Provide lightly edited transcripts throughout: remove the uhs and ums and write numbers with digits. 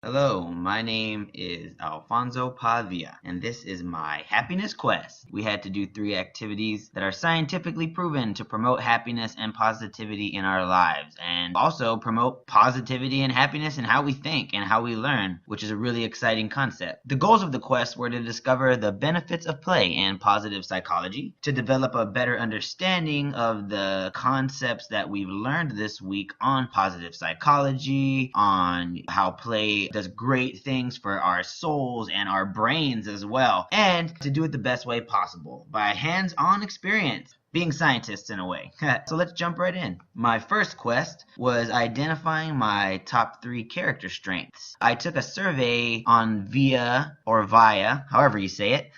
Hello, my name is Alfonso Pavia, and this is my happiness quest. We had to do 3 activities that are scientifically proven to promote happiness and positivity in our lives, and also promote positivity and happiness in how we think and how we learn, which is a really exciting concept. The goals of the quest were to discover the benefits of play and positive psychology, to develop a better understanding of the concepts that we've learned this week on positive psychology, on how play does great things for our souls and our brains as well, and to do it the best way possible by hands-on experience. Being scientists in a way. So let's jump right in. My first quest was identifying my top 3 character strengths. I took a survey on Via, however you say it.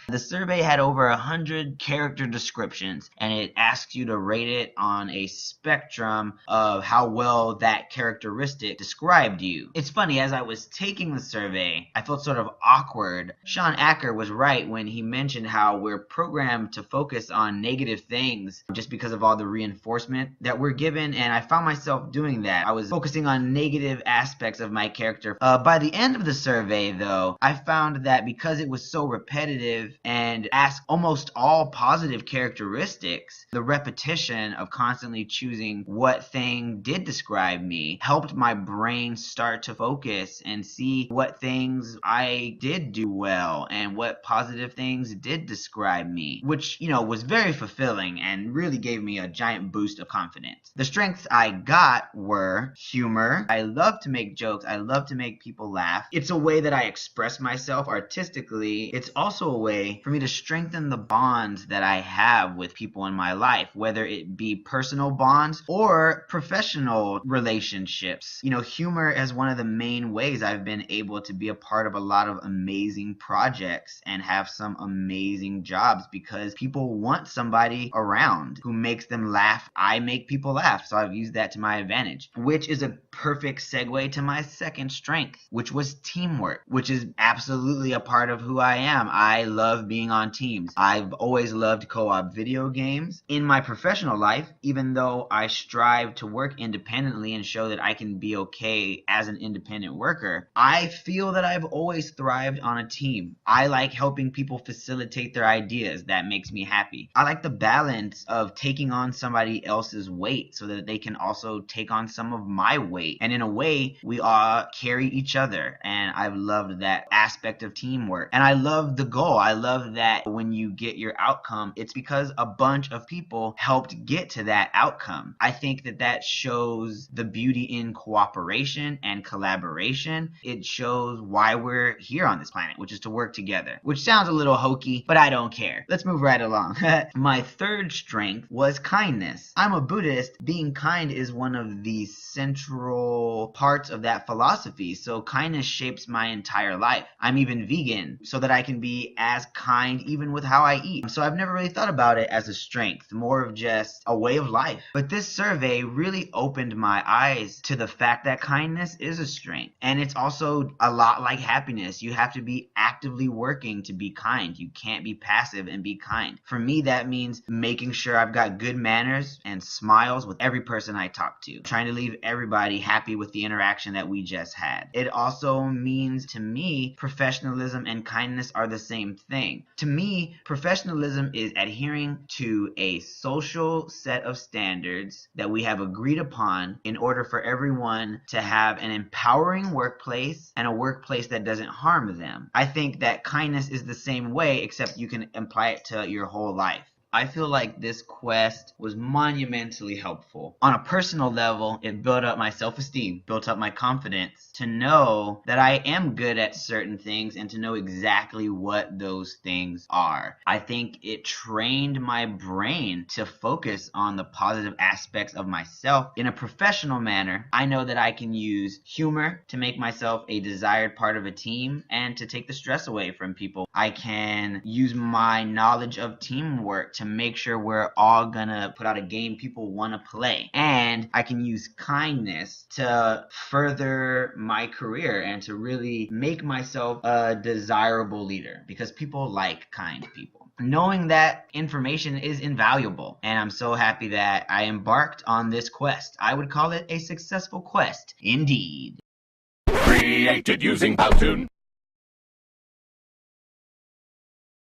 The survey had over 100 character descriptions, and it asks you to rate it on a spectrum of how well that characteristic described you. It's funny, as I was taking the survey, I felt sort of awkward. Sean Acker was right when he mentioned how we're programmed to focus on negative things just because of all the reinforcement that we're given, and I found myself doing that. I was focusing on negative aspects of my character. By the end of the survey, though, I found that because it was so repetitive and asked almost all positive characteristics, the repetition of constantly choosing what thing did describe me helped my brain start to focus and see what things I did do well and what positive things did describe me, which, was very fulfilling and really gave me a giant boost of confidence. The strengths I got were humor. I love to make jokes. I love to make people laugh. It's a way that I express myself artistically. It's also a way for me to strengthen the bonds that I have with people in my life, whether it be personal bonds or professional relationships. Humor is one of the main ways I've been able to be a part of a lot of amazing projects and have some amazing jobs because people want somebody around who makes them laugh. I make people laugh, so I've used that to my advantage, which is a perfect segue to my second strength, which was teamwork, which is absolutely a part of who I am. I love being on teams. I've always loved co-op video games. In my professional life, even though I strive to work independently and show that I can be okay as an independent worker, I feel that I've always thrived on a team. I like helping people facilitate their ideas. That makes me happy. I like the balance of taking on somebody else's weight so that they can also take on some of my weight. And in a way, we all carry each other. And I've loved that aspect of teamwork. And I love the goal. I love that when you get your outcome, it's because a bunch of people helped get to that outcome. I think that shows the beauty in cooperation and collaboration. It shows why we're here on this planet, which is to work together, which sounds a little hokey, but I don't care. Let's move right along. My third strength was kindness. I'm a Buddhist. Being kind is one of the central parts of that philosophy. So kindness shapes my entire life. I'm even vegan so that I can be as kind even with how I eat. So I've never really thought about it as a strength, more of just a way of life. But this survey really opened my eyes to the fact that kindness is a strength. And it's also a lot like happiness. You have to be actively working to be kind. You can't be passive and be kind. For me, that means making sure I've got good manners and smiles with every person I talk to, trying to leave everybody happy with the interaction that we just had. It also means, to me, professionalism and kindness are the same thing. To me, professionalism is adhering to a social set of standards that we have agreed upon in order for everyone to have an empowering workplace and a workplace that doesn't harm them. I think that kindness is the same way, except you can apply it to your whole life. I feel like this quest was monumentally helpful. On a personal level, it built up my self-esteem, built up my confidence to know that I am good at certain things and to know exactly what those things are. I think it trained my brain to focus on the positive aspects of myself. In a professional manner, I know that I can use humor to make myself a desired part of a team and to take the stress away from people. I can use my knowledge of teamwork to make sure we're all gonna put out a game people want to play. And I can use kindness to further my career and to really make myself a desirable leader because people like kind people. Knowing that information is invaluable, and I'm so happy that I embarked on this quest. I would call it a successful quest, indeed. Created using Powtoon.